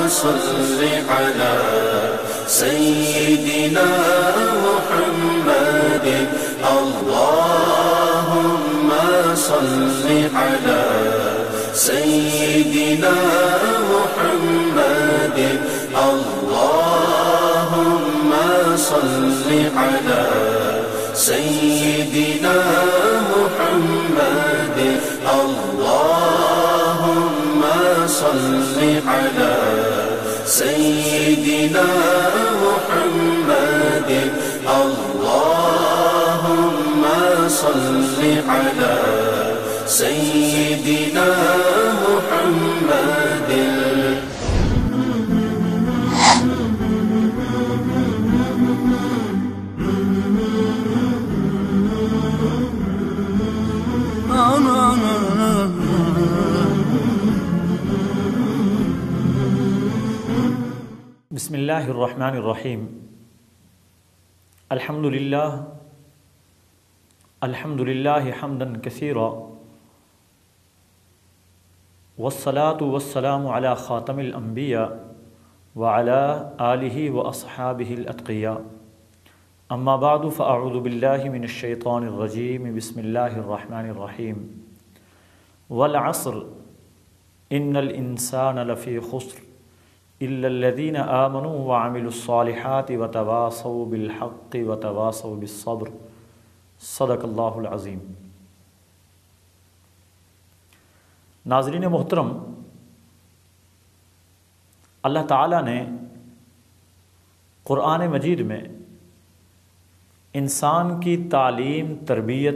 صل على سيدنا محمد اللهم صل على سيدنا محمد اللهم صل على سيدنا محمد اللهم صل على سيدنا محمد اللهم صل على سيدنا محمد بسم اللہ الرحمن الرحیم الحمد للہ حمدا کثیرا والصلاة والسلام علی خاتم الانبیاء وعلی آلہ واصحابہ الاتقیاء اما بعد فاعوذ باللہ من الشیطان الرجیم بسم اللہ الرحمن الرحیم والعصر ان الانسان لفی خسر الا الذین آمنوا وعملوا الصالحات وتواصوا بالحق وتواصوا بالصبر صدق اللہ العظیم۔ ناظرین محترم، اللہ تعالیٰ نے قرآن مجید میں انسان کی تعلیم، تربیت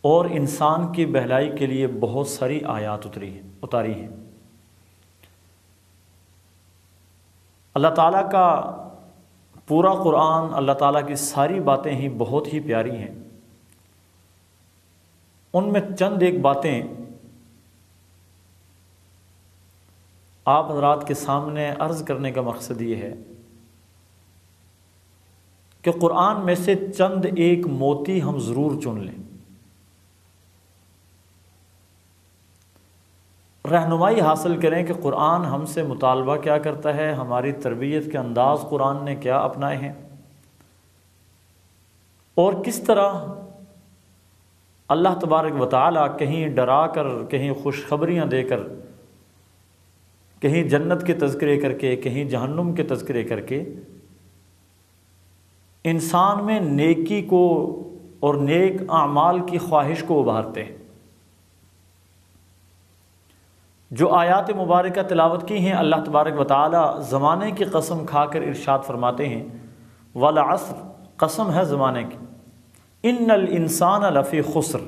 اور انسان کی بہلائی کے لیے بہت ساری آیات اتاری ہیں۔ اللہ تعالیٰ کا پورا قرآن، اللہ تعالیٰ کی ساری باتیں ہی بہت ہی پیاری ہیں۔ ان میں چند ایک باتیں آپ حضرات کے سامنے عرض کرنے کا مقصد یہ ہے کہ قرآن میں سے چند ایک موتی ہم ضرور چن لیں، رہنمائی حاصل کریں کہ قرآن ہم سے مطالبہ کیا کرتا ہے، ہماری تربیت کے انداز قرآن نے کیا اپنائے ہیں، اور کس طرح اللہ تبارک و تعالیٰ کہیں ڈرا کر، کہیں خوشخبریاں دے کر، کہیں جنت کے تذکرے کر کے، کہیں جہنم کے تذکرے کر کے انسان میں نیکی کو اور نیک اعمال کی خواہش کو ابھارتے ہیں۔ جو آیات مبارکہ تلاوت کی ہیں، اللہ تبارک و تعالی زمانے کی قسم کھا کر ارشاد فرماتے ہیں والعصر، قسم ہے زمانے کی، ان الانسان لفی خسر،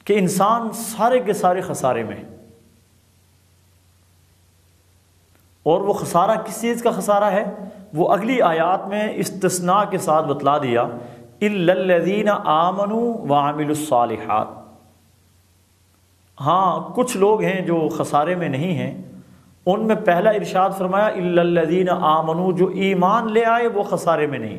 کہ انسان سارے کے سارے خسارے میں ہے۔ اور وہ خسارہ کس چیز کا خسارہ ہے؟ وہ اگلی آیات میں استثناء کے ساتھ بتلا دیا، الا الذین آمنوا وعملوا الصالحات۔ ہاں، کچھ لوگ ہیں جو خسارے میں نہیں ہیں، ان میں پہلا ارشاد فرمایا الا الذین آمنوا، جو ایمان لے آئے وہ خسارے میں نہیں۔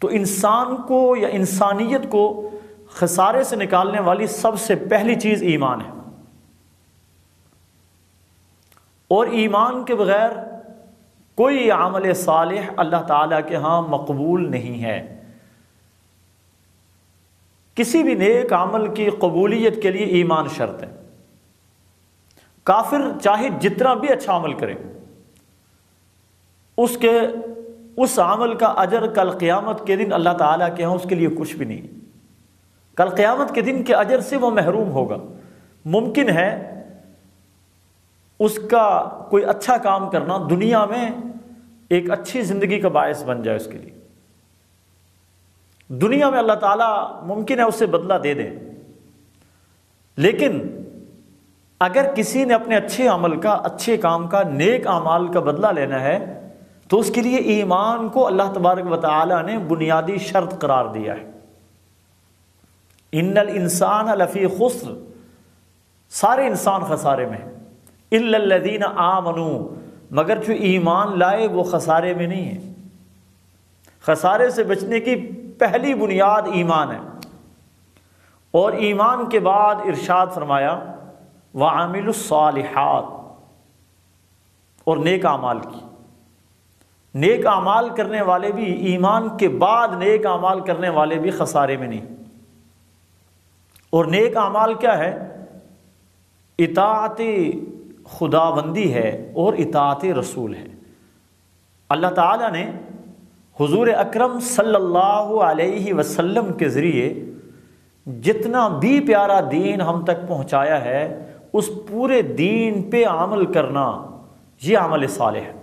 تو انسان کو یا انسانیت کو خسارے سے نکالنے والی سب سے پہلی چیز ایمان ہے، اور ایمان کے بغیر کوئی عمل صالح اللہ تعالیٰ کے ہاں مقبول نہیں ہے۔ کسی بھی نیک عمل کی قبولیت کے لیے ایمان شرط ہے۔ کافر چاہے جتنا بھی اچھا عمل کرے، اس عمل کا اجر کل قیامت کے دن اللہ تعالیٰ کے ہاں اس کے لیے کچھ بھی نہیں۔ کل قیامت کے دن کے اجر سے وہ محروم ہوگا۔ ممکن ہے اس کا کوئی اچھا کام کرنا دنیا میں ایک اچھی زندگی کا باعث بن جائے، اس کے لیے دنیا میں اللہ تعالیٰ ممکن ہے اسے بدلہ دے دے، لیکن اگر کسی نے اپنے اچھے عمل کا، اچھے کام کا، نیک اعمال کا بدلہ لینا ہے تو اس کے لیے ایمان کو اللہ تبارک و تعالیٰ نے بنیادی شرط قرار دیا ہے۔ ان الانسان لفی خسر، سارے انسان خسارے میں ہیں، الا الذین آمنوا، مگر جو ایمان لائے وہ خسارے میں نہیں ہیں۔ خسارے سے بچنے کی پہلی بنیاد ایمان ہے، اور ایمان کے بعد ارشاد فرمایا وعاملوا الصالحات، اور نیک اعمال کی۔ نیک اعمال کرنے والے بھی، ایمان کے بعد نیک اعمال کرنے والے بھی خسارے میں نہیں۔ اور نیک اعمال کیا ہے؟ اطاعت خداوندی ہے اور اطاعت رسول ہے۔ اللہ تعالیٰ نے حضور اکرم صلی اللہ علیہ وسلم کے ذریعے جتنا بھی پیارا دین ہم تک پہنچایا ہے، اس پورے دین پہ عمل کرنا، یہ عمل صالح ہے۔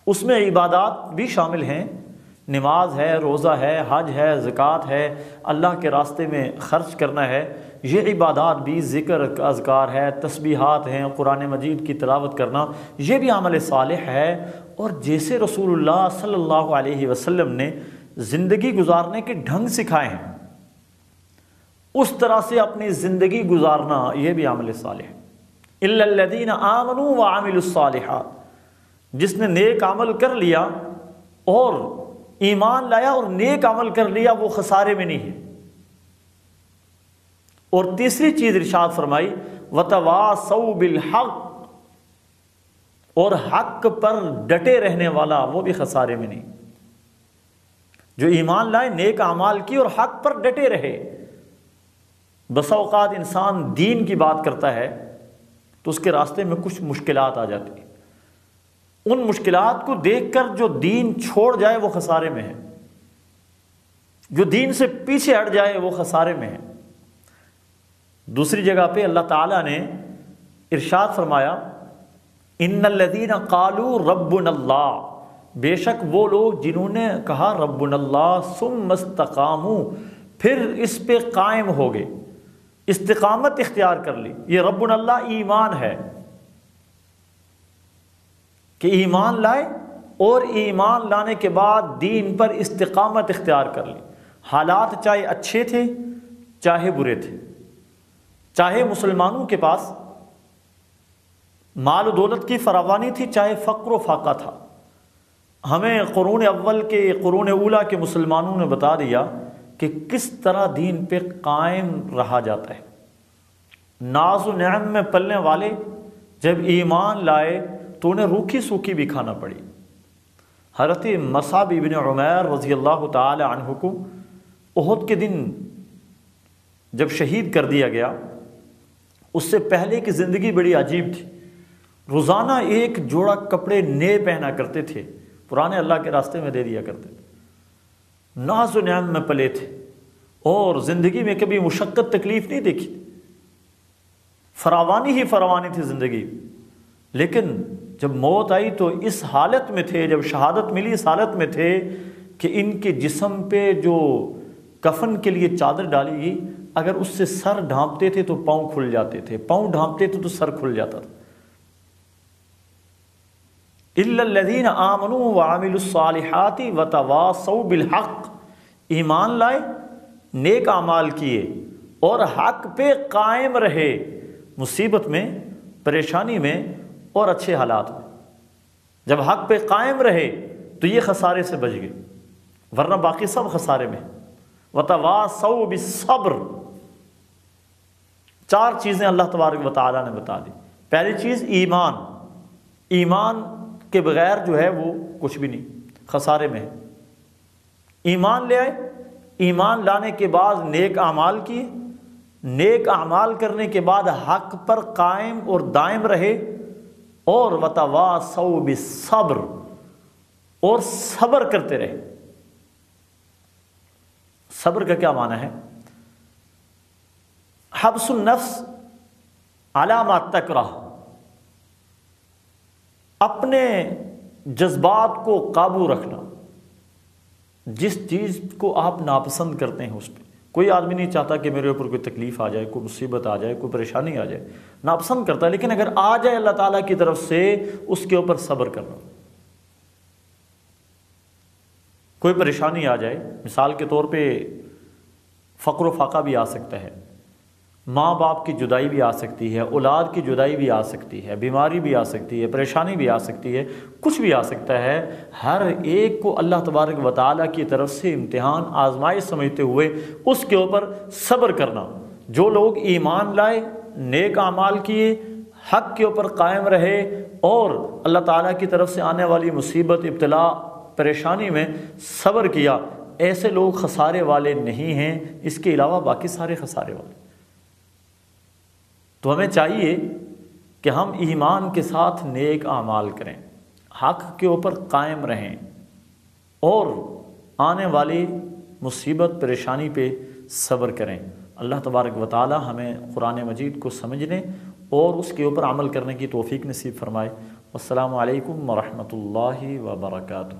اس میں عبادات بھی شامل ہیں، نماز ہے، روزہ ہے، حج ہے، زکوٰۃ ہے، اللہ کے راستے میں خرچ کرنا ہے، یہ عبادات بھی، ذکر اذکار ہے، تسبیحات ہیں، قرآن مجید کی تلاوت کرنا، یہ بھی عمل صالح ہے۔ اور جیسے رسول اللہ صلی اللہ علیہ وسلم نے زندگی گزارنے کے ڈھنگ سکھائے ہیں، اس طرح سے اپنی زندگی گزارنا، یہ بھی عمل صالح ہے۔ الا الذین آمنوا وعملوا الصالحات، جس نے نیک عمل کر لیا اور ایمان لایا اور نیک عمل کر لیا، وہ خسارے میں نہیں ہے۔ اور تیسری چیز ارشاد فرمائی وتواصوا بالحق، اور حق پر ڈٹے رہنے والا، وہ بھی خسارے میں نہیں۔ جو ایمان لائے، نیک اعمال کی اور حق پر ڈٹے رہے۔ بسا اوقات انسان دین کی بات کرتا ہے تو اس کے راستے میں کچھ مشکلات آ جاتی ہیں، ان مشکلات کو دیکھ کر جو دین چھوڑ جائے وہ خسارے میں ہے، جو دین سے پیچھے ہٹ جائے وہ خسارے میں ہے۔ دوسری جگہ پہ اللہ تعالیٰ نے ارشاد فرمایا ان الذین قالوا ربنا اللہ، بے شک وہ لوگ جنہوں نے کہا ربنا اللہ ثم استقاموا، پھر اس پہ قائم ہو گئے، استقامت اختیار کر لی۔ یہ ربنا اللہ ایمان ہے کہ ایمان لائے اور ایمان لانے کے بعد دین پر استقامت اختیار کر لی، حالات چاہے اچھے تھے چاہے برے تھے، چاہے مسلمانوں کے پاس مال و دولت کی فراوانی تھی، چاہے فقر و فاقہ تھا۔ ہمیں قرون اول کے، قرون اولیٰ کے مسلمانوں نے بتا دیا کہ کس طرح دین پہ قائم رہا جاتا ہے۔ ناز و نعم میں پلنے والے جب ایمان لائے تو انہیں روکھی سوکھی بھی کھانا پڑی۔ حضرت مصعب ابن عمیر رضی اللہ تعالی عنہ کو احد کے دن جب شہید کر دیا گیا، اس سے پہلے کی زندگی بڑی عجیب تھی۔ روزانہ ایک جوڑا کپڑے نئے پہنا کرتے تھے، پرانے اللہ کے راستے میں دے دیا کرتے تھے۔ ناز و نعم میں پلے تھے اور زندگی میں کبھی مشقت تکلیف نہیں دیکھی، فراوانی ہی فراوانی تھی زندگی۔ لیکن جب موت آئی تو اس حالت میں تھے، جب شہادت ملی اس حالت میں تھے کہ ان کے جسم پہ جو کفن کے لیے چادر ڈالی گئی، اگر اس سے سر ڈھانپتے تھے تو پاؤں کھل جاتے تھے، پاؤں ڈھانپتے تھے تو سر کھل جاتا تھا۔ الا الذین آمنوا وعملوا الصالحات وتواصوا بالحق، ایمان لائے، نیک اعمال کیے اور حق پہ قائم رہے، مصیبت میں، پریشانی میں اور اچھے حالات میں۔ جب حق پہ قائم رہے تو یہ خسارے سے بچ گئے، ورنہ باقی سب خسارے میں۔ وتواصوا بالصبر، چار چیزیں اللہ تبارک و تعالیٰ نے بتا دی۔ پہلی چیز ایمان، ایمان کے بغیر جو ہے وہ کچھ بھی نہیں، خسارے میں ہے۔ ایمان لے آئے، ایمان لانے کے بعد نیک اعمال کیے، نیک اعمال کرنے کے بعد حق پر قائم اور دائم رہے، اور وتواصوا بالصبر، اور صبر کرتے رہے۔ صبر کا کیا معنی ہے؟ حبس النفس علی ما تکرہ، اپنے جذبات کو قابو رکھنا، جس چیز کو آپ ناپسند کرتے ہیں اس پہ۔ کوئی آدمی نہیں چاہتا کہ میرے اوپر کوئی تکلیف آ جائے، کوئی مصیبت آ جائے، کوئی پریشانی آ جائے، ناپسند کرتا ہے، لیکن اگر آ جائے اللہ تعالیٰ کی طرف سے اس کے اوپر صبر کرنا۔ کوئی پریشانی آ جائے، مثال کے طور پہ فقر و فاقہ بھی آ سکتا ہے، ماں باپ کی جدائی بھی آ سکتی ہے، اولاد کی جدائی بھی آ سکتی ہے، بیماری بھی آ سکتی ہے، پریشانی بھی آ سکتی ہے، کچھ بھی آ سکتا ہے۔ ہر ایک کو اللہ تبارک و تعالیٰ کی طرف سے امتحان، آزمائش سمجھتے ہوئے اس کے اوپر صبر کرنا۔ جو لوگ ایمان لائے نیک اعمال کیے، حق کے اوپر قائم رہے اور اللہ تعالیٰ کی طرف سے آنے والی مصیبت، ابتلا، پریشانی میں صبر کیا، ایسے لوگ خسارے والے نہیں ہیں، اس کے علاوہ باقی سارے خسارے والے۔ تو ہمیں چاہیے کہ ہم ایمان کے ساتھ نیک اعمال کریں، حق کے اوپر قائم رہیں اور آنے والی مصیبت پریشانی پہ صبر کریں۔ اللہ تبارک و تعالی ہمیں قرآن مجید کو سمجھنے اور اس کے اوپر عمل کرنے کی توفیق نصیب فرمائے۔ السلام علیکم ورحمۃ اللہ وبرکاتہ۔